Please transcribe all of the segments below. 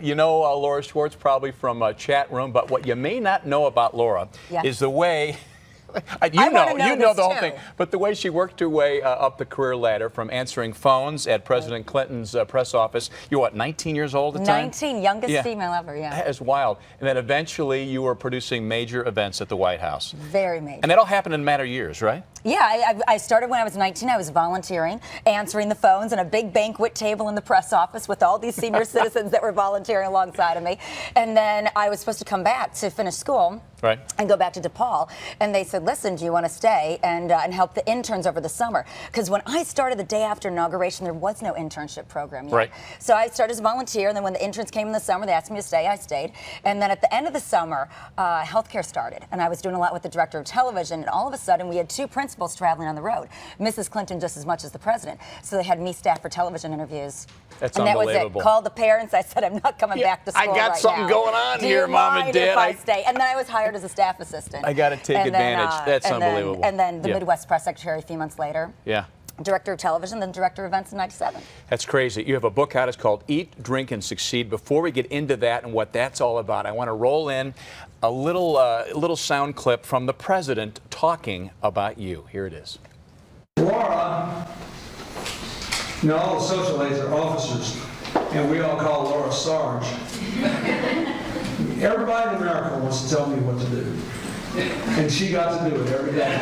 You know Laura Schwartz probably from a chat room, but what you may not know about Laura is the way. You know the whole thing, but the way she worked her way up the career ladder from answering phones at President Clinton's press office. You're what, 19 years old at the time? 19, youngest female ever, yeah. That is wild. And then eventually you were producing major events at the White House. Very major. And that all happened in a matter of years, right? Yeah, I started when I was 19. I was volunteering, answering the phones on a big banquet table in the press office with all these senior citizens that were volunteering alongside of me. And then I was supposed to come back to finish school. Right. And go back to DePaul. And they said, listen, do you want to stay and help the interns over the summer? Because when I started the day after inauguration, there was no internship program yet. Right. So I started as a volunteer, and then when the interns came in the summer, they asked me to stay, I stayed. And then at the end of the summer, healthcare started. And I was doing a lot with the director of television, and all of a sudden we had two principals traveling on the road. Mrs. Clinton just as much as the president. So they had me staff for television interviews. That's and unbelievable. That was it. Called the parents. I said, I'm not coming back to school I got right something now. going on here, Mom and Dad. If I stay? And then I was hired as a staff assistant. I got to take advantage. That's unbelievable. And then the Midwest press secretary a few months later. Yeah. Director of television, then director of events in '97. That's crazy. You have a book out. It's called Eat, Drink, and Succeed. Before we get into that and what that's all about, I want to roll in a little sound clip from the president talking about you. Here it is. Laura, all the social aides are officers, and we all call Laura Sarge. Everybody in America wants to tell me what to do, and she got to do it every day.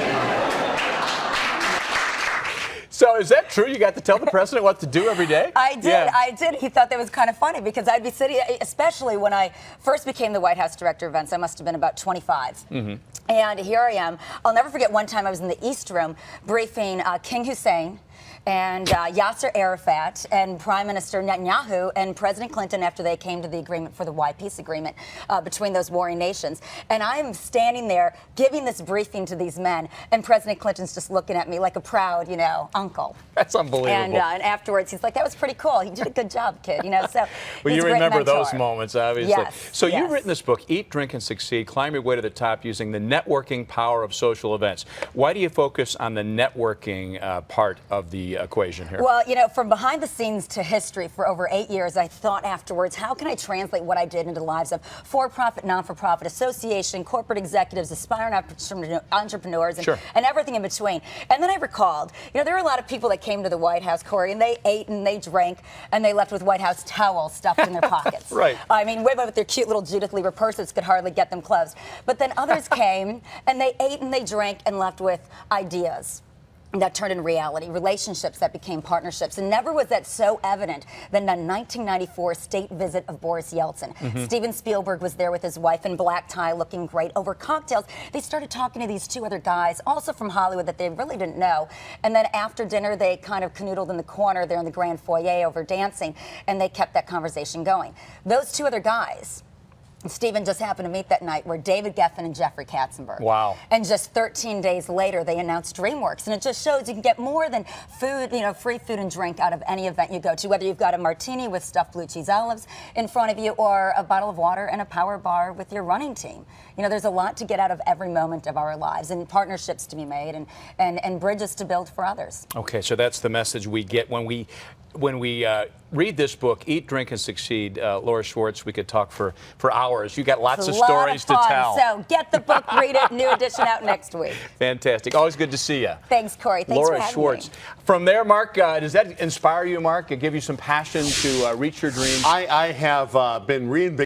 So is that true? You got to tell the president what to do every day? I did. Yeah. I did. He thought that was kind of funny because I'd be sitting, especially when I first became the White House director of events, I must have been about 25. Mm-hmm. And here I am. I'll never forget one time I was in the East Room briefing King Hussein and Yasser Arafat and Prime Minister Netanyahu and President Clinton after they came to the agreement for the peace agreement between those warring nations. And I'm standing there giving this briefing to these men, and President Clinton's just looking at me like a proud, uncle. That's unbelievable. And afterwards, he's like, that was pretty cool. You did a good job, kid. So well, you remember those moments, obviously. Yes, so you've written this book, Eat, Drink, and Succeed, Climb Your Way to the Top Using the Networking Power of Social Events. Why do you focus on the networking part of the equation here? Well, from behind the scenes to history for over 8 years, I thought afterwards, how can I translate what I did into the lives of for-profit, non-for-profit, association, corporate executives, aspiring entrepreneurs, and everything in between. And then I recalled, there were a lot of people that came to the White House, Corey, and they ate and they drank and they left with White House towels stuffed in their pockets. Right. I mean, women with their cute little Judith Lieber purses could hardly get them closed. But then others came and they ate and they drank and left with ideas that turned into reality, relationships that became partnerships. And never was that so evident than the 1994 state visit of Boris Yeltsin. Mm-hmm. Steven Spielberg was there with his wife in black tie, looking great. Over cocktails, they started talking to these two other guys, also from Hollywood, that they really didn't know. And then after dinner, they kind of canoodled in the corner there in the grand foyer over dancing, and they kept that conversation going. Those two other guys, Stephen just happened to meet that night, were David Geffen and Jeffrey Katzenberg. Wow. And just 13 days later, they announced DreamWorks. And it just shows you can get more than food, free food and drink out of any event you go to, whether you've got a martini with stuffed blue cheese olives in front of you or a bottle of water and a power bar with your running team. There's a lot to get out of every moment of our lives and partnerships to be made and bridges to build for others. Okay, so that's the message we get when we read this book, Eat, Drink, and Succeed. Laura Schwartz, we could talk for hours. You got lots of stories to tell. So get the book, read it. New edition out next week. Fantastic. Always good to see you. Thanks, Corey. Thanks Laura for having Schwartz. me. From there, Mark, does that inspire you, Mark? Give you some passion to reach your dreams? I have been reinvigorated